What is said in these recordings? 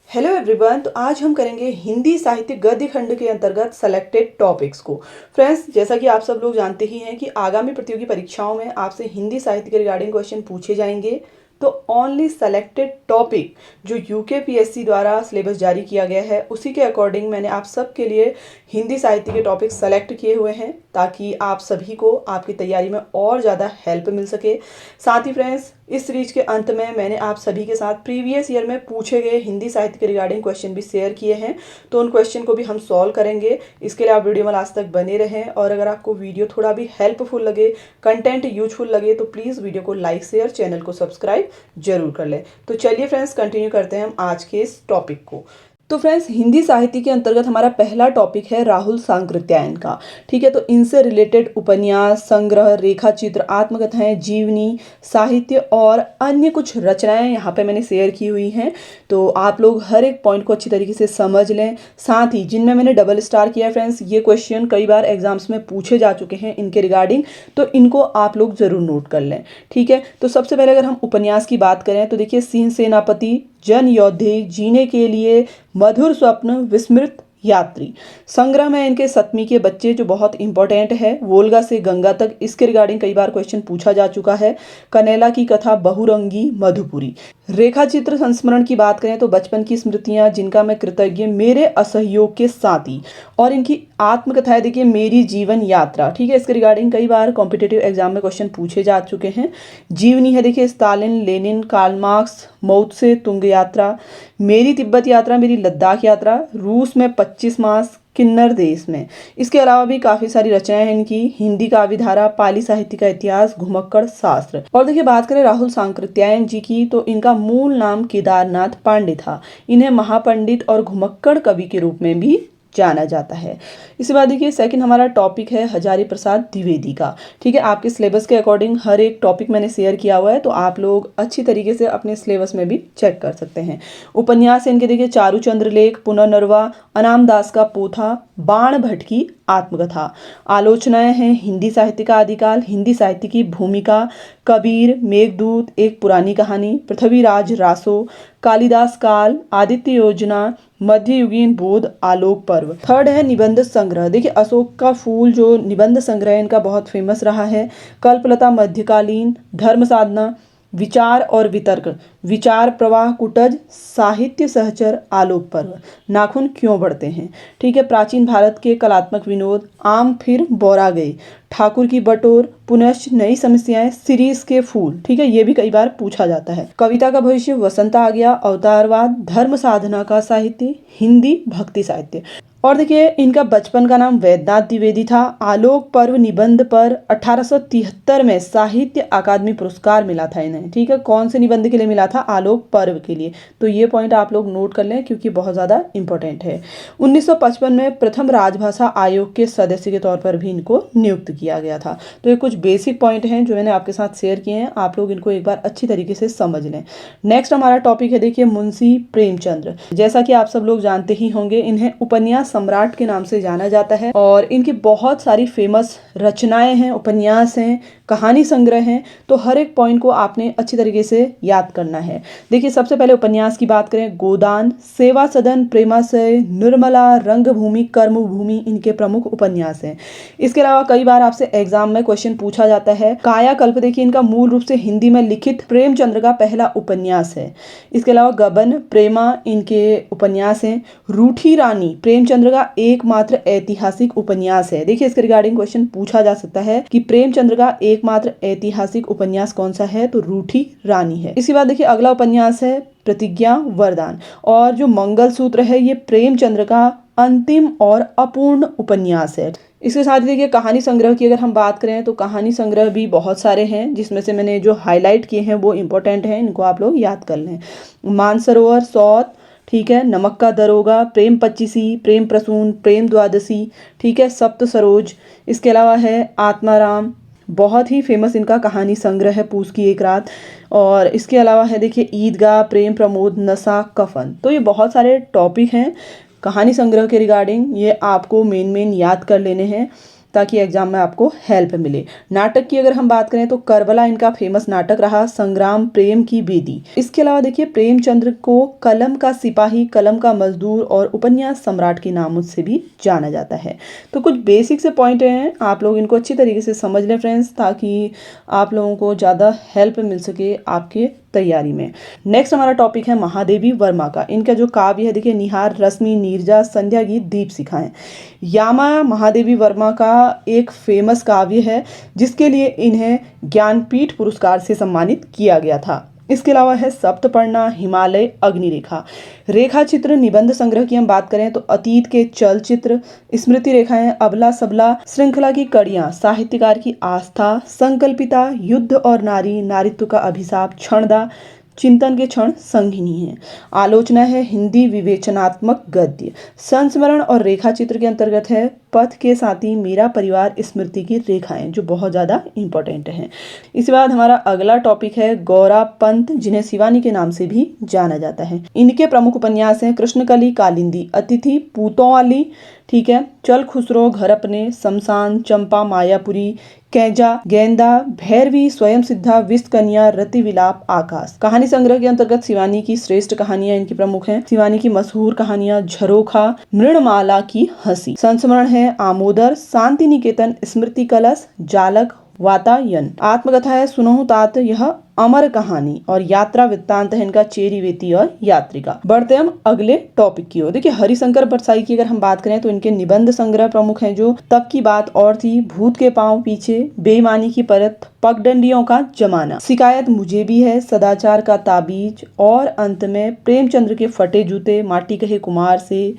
Hello everyone. तो आज हम करेंगे हिंदी साहित्य गद्य खंड के अंतर्गत सेलेक्टेड टॉपिक्स को। फ्रेंड्स, जैसा कि आप सब लोग जानते ही हैं कि आगामी प्रतियोगी परीक्षाओं में आपसे हिंदी साहित्य के रिगार्डिंग क्वेश्चन पूछे जाएंगे। तो ओनली सेलेक्टेड टॉपिक जो यूकेपीएससी द्वारा सिलेबस जारी किया गया है उसी के अकॉर्डिंग मैंने आप सब के लिए हिंदी साहित्य के टॉपिक सेलेक्ट किए हुए हैं, ताकि आप सभी को आपकी तैयारी में और ज़्यादा हेल्प मिल सके। साथ ही फ्रेंड्स, इस सीरीज के अंत में मैंने आप सभी के साथ प्रीवियस ईयर में पूछे गए हिंदी साहित्य के रिगार्डिंग क्वेश्चन भी शेयर किए हैं, तो उन क्वेश्चन को भी हम सॉल्व करेंगे। इसके लिए आप वीडियो में लास्ट तक बने रहें, और अगर आपको वीडियो थोड़ा भी हेल्पफुल लगे, कंटेंट यूजफुल लगे, तो प्लीज़ वीडियो को लाइक शेयर, चैनल को सब्सक्राइब जरूर कर लें। तो चलिए फ्रेंड्स, कंटिन्यू करते हैं हम आज के इस टॉपिक को। तो फ्रेंड्स, हिंदी साहित्य के अंतर्गत हमारा पहला टॉपिक है राहुल सांकृत्यायन का। ठीक है, तो इनसे रिलेटेड उपन्यास, संग्रह, रेखा चित्र, आत्मकथाएं, जीवनी, साहित्य और अन्य कुछ रचनाएं यहाँ पे मैंने शेयर की हुई हैं। तो आप लोग हर एक पॉइंट को अच्छी तरीके से समझ लें। साथ ही जिनमें मैंने डबल स्टार किया है फ्रेंड्स, ये क्वेश्चन कई बार एग्जाम्स में पूछे जा चुके हैं इनके रिगार्डिंग, तो इनको आप लोग जरूर नोट कर लें। ठीक है, तो सबसे पहले अगर हम उपन्यास की बात करें तो देखिए, सिंह सेनापति, जन योद्धे, जीने के लिए, मधुर स्वप्न, विस्मृत यात्री। संग्रह में इनके सतमी के बच्चे, जो बहुत इंपॉर्टेंट है, वोल्गा से गंगा तक, इसके रिगार्डिंग कई बार क्वेश्चन पूछा जा चुका है। कनैला की कथा, बहुरंगी, मधुपुरी। रेखा चित्र संस्मरण की बात करें तो बचपन की स्मृतियां, जिनका मैं कृतज्ञ, मेरे असहयोग के साथी। और इनकी आत्मकथाएं देखिए, मेरी जीवन यात्रा। ठीक है, इसके रिगार्डिंग कई बार कॉम्पिटिटिव एग्जाम में क्वेश्चन पूछे जा चुके हैं। जीवनी है देखिए, स्टालिन, लेनिन, कार्ल मार्क्स, मौत से तुंग यात्रा। मेरी तिब्बत यात्रा, मेरी लद्दाख यात्रा, रूस में 25 मास, किन्नर देश में। इसके अलावा भी काफ़ी सारी रचनाएं हैं इनकी। हिंदी काव्यधारा, पाली साहित्य का इतिहास, घुमक्कड़ शास्त्र। और देखिए, बात करें राहुल सांकृत्यायन जी की, तो इनका मूल नाम केदारनाथ पांडे था। इन्हें महापंडित और घुमक्कड़ कवि के रूप में भी जाना जाता है। इसके बाद देखिए, सेकंड हमारा टॉपिक है हजारी प्रसाद द्विवेदी का। ठीक है, आपके सिलेबस के अकॉर्डिंग हर एक टॉपिक मैंने शेयर किया हुआ है, तो आप लोग अच्छी तरीके से अपने सिलेबस में भी चेक कर सकते हैं। उपन्यास इनके देखिए, चारुचंद्र लेख, पुनर्नरवा, अनाम दास का पोथा, बाण भट्ट की आत्मकथा। आलोचनाएं हैं हिंदी साहित्य का आदिकाल, हिंदी साहित्य की भूमिका, कबीर, मेघदूत, एक पुरानी कहानी, पृथ्वीराज रासो, कालिदास काल, आदित्य योजना, मध्ययुगीन बोध, आलोक पर्व। थर्ड है निबंध संग्रह। देखिए, अशोक का फूल जो निबंध संग्रह इनका बहुत फेमस रहा है। कल्पलता मध्यकालीन, धर्म साधना, विचार और वितर्क, विचार प्रवाह, कुटज, साहित्य सहचर, आलोक पर्व, नाखून क्यों बढ़ते हैं। ठीक है, प्राचीन भारत के कलात्मक विनोद, आम फिर बोरा गए, ठाकुर की बटोर, पुनश्च नई समस्याएं, सीरीज के फूल। ठीक है, ये भी कई बार पूछा जाता है। कविता का भविष्य, वसंत आ गया, अवतारवाद, धर्म साधना का साहित्य, हिंदी भक्ति साहित्य। और देखिए, इनका बचपन का नाम वैद्यनाथ द्विवेदी था। आलोक पर्व निबंध पर 1873 में साहित्य अकादमी पुरस्कार मिला था इन्हें। ठीक है, कौन से निबंध के लिए मिला था? आलोक पर्व के लिए। तो ये पॉइंट आप लोग नोट कर लें, क्योंकि बहुत ज़्यादा इंपॉर्टेंट है। 1955 में प्रथम राजभाषा आयोग के सदस्य के तौर पर भी इनको नियुक्त किया गया था। तो ये कुछ बेसिक पॉइंट हैं जो मैंने आपके साथ शेयर किए हैं, आप लोग इनको एक बार अच्छी तरीके से समझ लें। नेक्स्ट हमारा टॉपिक है देखिए, मुंशी प्रेमचंद्र। जैसा कि आप सब लोग जानते ही होंगे, इन्हें उपन्यास सम्राट के नाम से जाना जाता है, और इनकी बहुत सारी फेमस रचनाएं हैं, उपन्यास हैं, कहानी संग्रह हैं। तो हर एक पॉइंट को आपने अच्छी तरीके से याद करना है। देखिए, सबसे पहले उपन्यास की बात करें, गोदान, सेवा सदन, प्रेमाशय, निर्मला, रंगभूमि, कर्मभूमि इनके प्रमुख उपन्यास हैं। इसके अलावा कई बार आपसे एग्जाम में क्वेश्चन पूछा जाता है, कायाकल्प। देखिए, इनका मूल रूप से हिंदी में लिखित प्रेमचंद्र का पहला उपन्यास है। इसके अलावा गबन, प्रेमा इनके उपन्यास हैं। रूठी रानी प्रेमचंद्र का एकमात्र ऐतिहासिक उपन्यास है। देखिए, इसके रिगार्डिंग क्वेश्चन पूछा जा सकता है कि प्रेमचंद्र का एकमात्र ऐतिहासिक उपन्यास कौन सा है, तो रूठी रानी है। इसके बाद देखिए, अगला उपन्यास है प्रतिज्ञा वरदान, और जो मंगलसूत्र है ये प्रेमचंद्र का अंतिम और अपूर्ण उपन्यास है। इसके साथ ही देखिए, कहानी संग्रह की अगर हम बात करें तो कहानी संग्रह भी बहुत सारे हैं, जिसमें से मैंने जो हाईलाइट किए हैं वो इंपॉर्टेंट हैं, इनको आप लोग याद कर लें। मानसरोवर, सौत, ठीक है, नमक का दरोगा, प्रेम पच्चीसी, प्रेम प्रसून, प्रेम द्वादशी, ठीक है, सप्त सरोज। इसके अलावा है आत्माराम, बहुत ही फेमस इनका कहानी संग्रह है, पूस की एक रात। और इसके अलावा है देखिए, ईदगाह, प्रेम प्रमोद, नशा, कफन। तो ये बहुत सारे टॉपिक हैं कहानी संग्रह के रिगार्डिंग, ये आपको मेन याद कर लेने हैं। ताकि एग्जाम में आपको हेल्प मिले। नाटक की अगर हम बात करें तो करबला इनका फेमस नाटक रहा, संग्राम प्रेम की बेदी। इसके अलावा देखिए प्रेमचंद्र को कलम का सिपाही, कलम का मजदूर और उपन्यास सम्राट के नामों से भी जाना जाता है। तो कुछ बेसिक से पॉइंट हैं, आप लोग इनको अच्छी तरीके से समझ लें फ्रेंड्स, ताकि आप लोगों को ज़्यादा हेल्प मिल सके आपके तैयारी में। नेक्स्ट हमारा टॉपिक है महादेवी वर्मा का। इनका जो काव्य है देखिए निहार, रश्मि, नीरजा, संध्या गीत, दीपशिखा है। यामा महादेवी वर्मा का एक फेमस काव्य है जिसके लिए इन्हें ज्ञानपीठ पुरस्कार से सम्मानित किया गया था। इसके अलावा है सप्तपर्णा, हिमालय, अग्निरेखा। रेखा चित्र निबंध संग्रह की हम बात करें तो अतीत के चलचित्र, स्मृति रेखाएं, अबला सबला, श्रृंखला की कड़ियां, साहित्यकार की आस्था, संकल्पिता, युद्ध और नारी, नारित्व का अभिशाप, क्षणदा, चिंतन के क्षण, संघिनी है। आलोचना है हिंदी विवेचनात्मक गद्य। संस्मरण और रेखा चित्र के अंतर्गत है पथ के साथी, मेरा परिवार, स्मृति की रेखाएं, जो बहुत ज़्यादा इंपॉर्टेंट हैं। इसके बाद हमारा अगला टॉपिक है गौरा पंत, जिन्हें शिवानी के नाम से भी जाना जाता है। इनके प्रमुख उपन्यास हैं कृष्णकली, कालिंदी, अतिथि, पूतोंवाली, ठीक है, चल खुसरो, घर अपने, शमशान, चंपा, मायापुरी, कैजा, गेंदा, भैरवी, स्वयं सिद्धा, विस्त कन्या, रति विलाप, आकाश। कहानी संग्रह के अंतर्गत शिवानी की श्रेष्ठ कहानियां इनकी प्रमुख हैं। शिवानी की मशहूर कहानियां झरोखा, मृणमाला की हंसी। संस्मरण है आमोदर, शांति निकेतन, स्मृति कलश, जालक, वातायन। आत्मकथा है सुनहु तात यह अमर कहानी, और यात्रा वृत्तांत है इनका चेरीवेती और यात्रिका। बढ़ते हम अगले टॉपिक की ओर। देखिए हरिशंकर परसाई की अगर हम बात करें तो इनके निबंध संग्रह प्रमुख हैं, जो तब की बात और थी, भूत के पांव पीछे, बेईमानी की परत, पगडंडियों का जमाना, शिकायत मुझे भी है, सदाचार का ताबीज, और अंत में प्रेमचंद्र के फटे जूते, माटी कहे कुमार से,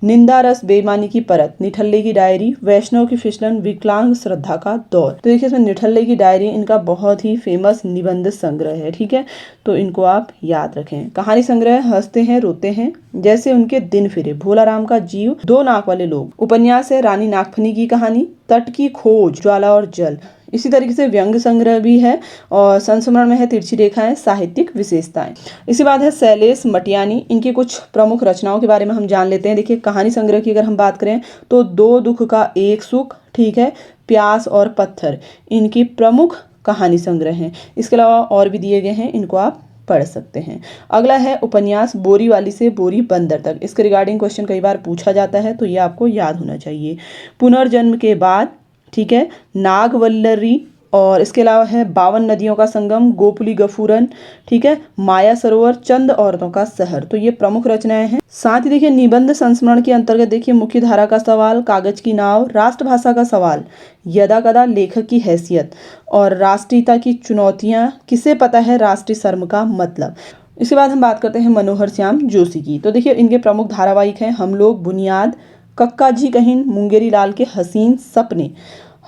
निंदा रस, बेईमानी की परत, निठल्ले की डायरी, वैष्णव की फिसलन, विकलांग श्रद्धा का दौर। तो देखिए इसमें निठल्ले की डायरी इनका बहुत ही फेमस निबंध संग्रह है, ठीक है, तो इनको आप याद रखें। कहानी संग्रह हंसते हैं रोते हैं, जैसे उनके दिन फिरे, भोलाराम का जीव, दो नाक वाले लोग। उपन्यास है रानी नागफनी की कहानी, तट की खोज, ज्वाला और जल। इसी तरीके से व्यंग संग्रह भी है, और संस्मरण में है तिरछी रेखाएं, साहित्यिक विशेषताएं। इसी बाद है शैलेश मटियानी, इनकी कुछ प्रमुख रचनाओं के बारे में हम जान लेते हैं। देखिए कहानी संग्रह की अगर हम बात करें तो दो दुख का एक सुख, ठीक है, प्यास और पत्थर, इनकी प्रमुख कहानी संग्रह हैं। इसके अलावा और भी दिए गए हैं, इनको आप पढ़ सकते हैं। अगला है उपन्यास बोरीवाली से बोरी बंदर तक। इसके रिगार्डिंग क्वेश्चन कई बार पूछा जाता है, तो ये आपको याद होना चाहिए। पुनर्जन्म के बाद, ठीक है, नागवल्लरी, और इसके अलावा है 52 नदियों का संगम, गोपुली गफूरन, ठीक है, माया सरोवर, चंद औरतों का शहर। तो ये प्रमुख रचनाएं हैं। साथ ही देखिए निबंध संस्मरण के अंतर्गत देखिए मुख्य धारा का सवाल, कागज की नाव, राष्ट्रभाषा का सवाल, यदा कदा, लेखक की हैसियत, और राष्ट्रीयता की चुनौतियां, किसे पता है राष्ट्रीय शर्म का मतलब। इसके बाद हम बात करते हैं मनोहर श्याम जोशी की। तो देखिए इनके प्रमुख धारावाहिक हैं हम लोग, बुनियाद, कक्का जी कहिन, मुंगेरी लाल के हसीन सपने,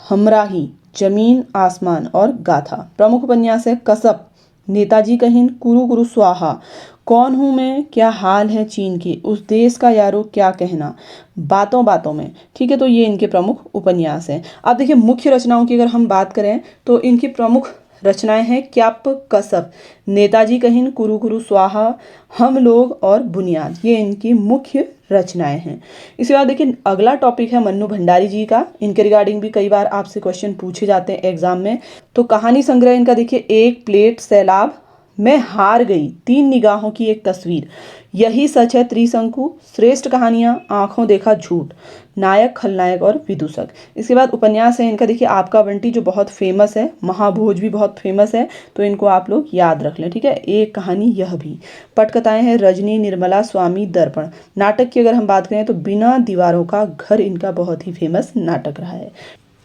हमराही, जमीन आसमान और गाथा। प्रमुख उपन्यास है कसब, नेताजी कहिन, कुरु कुरु स्वाहा, कौन हूँ मैं, क्या हाल है चीन के, उस देश का यारो क्या कहना, बातों बातों में, ठीक है, तो ये इनके प्रमुख उपन्यास हैं। अब देखिए मुख्य रचनाओं की अगर हम बात करें तो इनकी प्रमुख रचनाएं हैं क्याप कसब, नेताजी कहिन, कुरु कुरु स्वाहा, हम लोग और बुनियाद। ये इनकी मुख्य रचनाएं हैं। इसके बाद देखिए अगला टॉपिक है मन्नू भंडारी जी का। इनके रिगार्डिंग भी कई बार आपसे क्वेश्चन पूछे जाते हैं एग्जाम में। तो कहानी संग्रह इनका देखिए एक प्लेट सैलाब, मैं हार गई, 3 निगाहों की एक तस्वीर, यही सच है त्रिशंकु, श्रेष्ठ कहानियां, आंखों देखा झूठ, नायक, खलनायक और विदूषक। इसके बाद उपन्यास है इनका देखिए आपका बंटी, जो बहुत फेमस है, महाभोज भी बहुत फेमस है, तो इनको आप लोग याद रख लें, ठीक है। एक कहानी यह भी। पटकथाएं हैं रजनी, निर्मला, स्वामी, दर्पण। नाटक की अगर हम बात करें तो बिना दीवारों का घर इनका बहुत ही फेमस नाटक रहा है।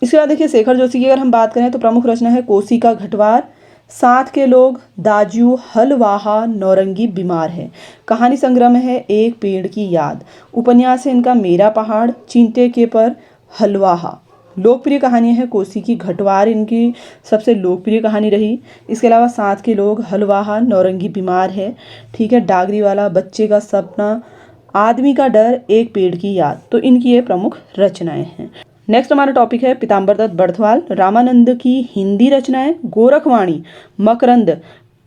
इसके बाद देखिए शेखर जोशी की अगर हम बात करें तो प्रमुख रचना है कोसी का घटवार, साथ के लोग, दाजू, हलवाहा, नौरंगी, बीमार है। कहानी संग्रह में है एक पेड़ की याद। उपन्यास है इनका मेरा पहाड़, चींटे के पर, हलवाहा। लोकप्रिय कहानियां है कोसी की घटवार इनकी सबसे लोकप्रिय कहानी रही। इसके अलावा साथ के लोग, हलवाहा, नौरंगी, बीमार है, ठीक है, डागरी वाला, बच्चे का सपना, आदमी का डर, एक पेड़ की याद। तो इनकी ये प्रमुख रचनाएं हैं। नेक्स्ट हमारा टॉपिक है पीताम्बर दत्त बड़थवाल, रामानंद की हिंदी रचनाएं, गोरखवाणी, मकरंद,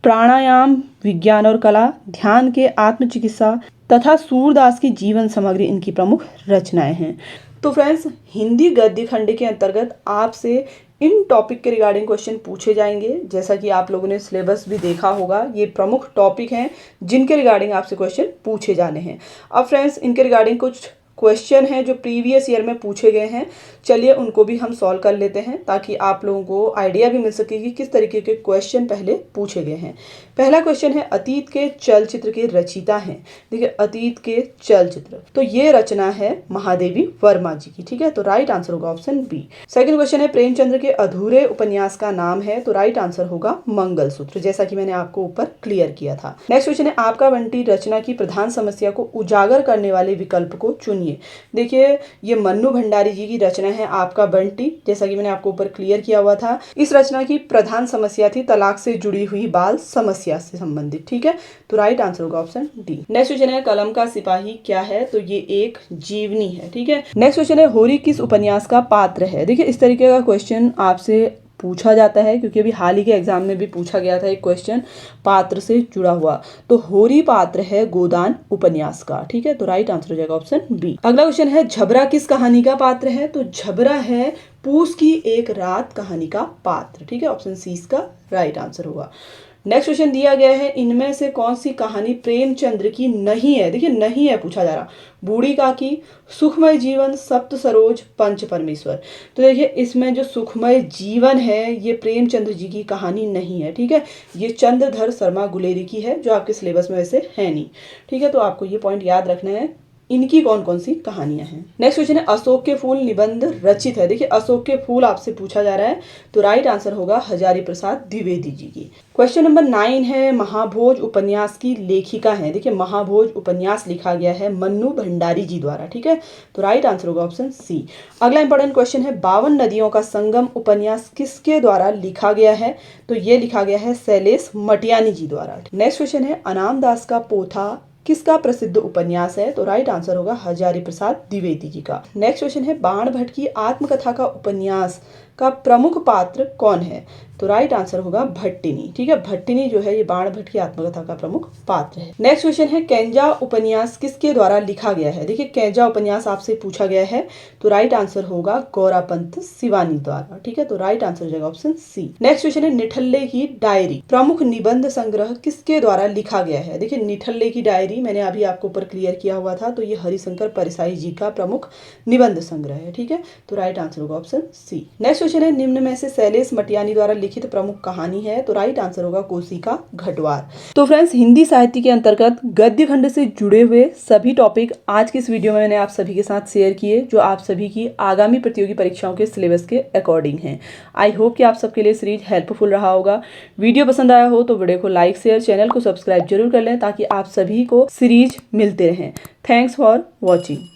प्राणायाम, विज्ञान और कला, ध्यान के आत्मचिकित्सा तथा सूरदास की जीवन समग्री इनकी प्रमुख रचनाएं हैं। तो फ्रेंड्स, हिंदी गद्य खंड के अंतर्गत आपसे इन टॉपिक के रिगार्डिंग क्वेश्चन पूछे जाएंगे। जैसा कि आप लोगों ने सिलेबस भी देखा होगा, ये प्रमुख टॉपिक हैं जिनके रिगार्डिंग आपसे क्वेश्चन पूछे जाने हैं। अब फ्रेंड्स, इनके रिगार्डिंग कुछ क्वेश्चन हैं जो प्रीवियस ईयर में पूछे गए हैं। चलिए उनको भी हम सॉल्व कर लेते हैं ताकि आप लोगों को आइडिया भी मिल सके कि किस तरीके के क्वेश्चन पहले पूछे गए हैं। पहला क्वेश्चन है, अतीत के चलचित्र के रचयिता हैं। देखिए, अतीत के चलचित्र, तो ये रचना है महादेवी वर्मा जी की। ठीक है, तो राइट आंसर होगा ऑप्शन बी। सेकंड क्वेश्चन है, प्रेमचंद्र के अधूरे उपन्यास का नाम है। तो राइट आंसर होगा मंगलसूत्र, जैसा कि मैंने आपको ऊपर क्लियर किया था। नेक्स्ट क्वेश्चन है, आपका बंटी रचना की प्रधान समस्या को उजागर करने वाले विकल्प को चुनिए। देखिए, ये मन्नू भंडारी जी की रचना है आपका बंटी, जैसा कि मैंने आपको ऊपर क्लियर किया हुआ था। इस रचना की प्रधान समस्या थी तलाक से जुड़ी हुई बाल समस्या से संबंधित। ठीक है, तो राइट आंसर होगा ऑप्शन डी। नेक्स्ट क्वेश्चन है, कलम का सिपाही क्या है। तो ये एक जीवनी है। ठीक है, नेक्स्ट क्वेश्चन है, होरी किस उपन्यास का पात्र है। देखिए, इस तरीके का क्वेश्चन आपसे पूछा जाता है क्योंकि अभी हाल ही के एग्जाम में भी पूछा गया था एक क्वेश्चन पात्र से जुड़ा हुआ। तो होरी पात्र है गोदान उपन्यास का। ठीक है, तो राइट आंसर हो जाएगा ऑप्शन बी। अगला क्वेश्चन है, झबरा किस कहानी का पात्र है। तो झबरा है पूस की एक रात कहानी का पात्र। ठीक है, ऑप्शन सी इसका राइट आंसर होगा। नेक्स्ट क्वेश्चन दिया गया है, इनमें से कौन सी कहानी प्रेमचंद्र की नहीं है। देखिए, नहीं है पूछा जा रहा। बूढ़ी काकी, सुखमय जीवन, सप्त सरोज, पंच परमेश्वर। तो देखिए, इसमें जो सुखमय जीवन है ये प्रेमचंद्र जी की कहानी नहीं है। ठीक है, ये चंद्रधर शर्मा गुलेरी की है, जो आपके सिलेबस में वैसे है नहीं। ठीक है, तो आपको ये पॉइंट याद रखना है, इनकी कौन कौन सी कहानियां हैं। नेक्स्ट क्वेश्चन है, अशोक के फूल निबंध रचित है। देखिए, अशोक के फूल आपसे पूछा जा रहा है, तो राइट आंसर होगा हजारी प्रसाद द्विवेदी जी की। क्वेश्चन नंबर 9 है, महाभोज उपन्यास की लेखिका है। देखिए, महाभोज उपन्यास लिखा गया है मन्नू भंडारी जी द्वारा। ठीक है, तो राइट आंसर होगा ऑप्शन सी। अगला इंपॉर्टेंट क्वेश्चन है, 52 नदियों का संगम उपन्यास किसके द्वारा लिखा गया है। तो ये लिखा गया है शैलेश मटियानी जी द्वारा। नेक्स्ट क्वेश्चन है, अनाम दास का पोथा किसका प्रसिद्ध उपन्यास है। तो राइट आंसर होगा हजारी प्रसाद द्विवेदी जी का। नेक्स्ट क्वेश्चन है, बाण भट्ट की आत्मकथा का उपन्यास का प्रमुख पात्र कौन है। तो राइट आंसर होगा भट्टिनी। ठीक है, भट्टिनी जो है ये बाण भट्ट की आत्मकथा का प्रमुख पात्र है। नेक्स्ट क्वेश्चन है, कैंजा उपन्यास किसके द्वारा लिखा गया है। देखिए, कैंजा उपन्यास आपसे पूछा गया है, तो राइट आंसर होगा गौरापंत शिवानी द्वारा। ठीक है, तो राइट आंसर हो जाएगा ऑप्शन सी। नेक्स्ट क्वेश्चन है, निठल्ले की डायरी प्रमुख निबंध संग्रह किसके द्वारा लिखा गया है। देखिए, निठल्ले की डायरी मैंने अभी आपको ऊपर क्लियर किया हुआ था, तो ये हरिशंकर परिसाई जी का प्रमुख निबंध संग्रह है। ठीक है, तो राइट आंसर होगा ऑप्शन सी। नेक्स्ट क्वेश्चन है, निम्न में से शैलेश मटियानी द्वारा लिखित प्रमुख कहानी है। तो राइट आंसर होगा कोसी का घटवार। तो फ्रेंड्स, हिंदी साहित्य के अंतर्गत गद्य खंड से जुड़े हुए सभी टॉपिक आज की इस वीडियो में मैंने आप सभी के साथ शेयर किए, जो आप सभी की आगामी प्रतियोगी परीक्षाओं के सिलेबस के अकॉर्डिंग हैं। आई होप कि आप सबके लिए सीरीज हेल्पफुल रहा होगा। वीडियो पसंद आया हो तो वीडियो को लाइक शेयर, चैनल को सब्सक्राइब जरूर कर लें ताकि आप सभी को सीरीज मिलते रहें। Thanks for watching.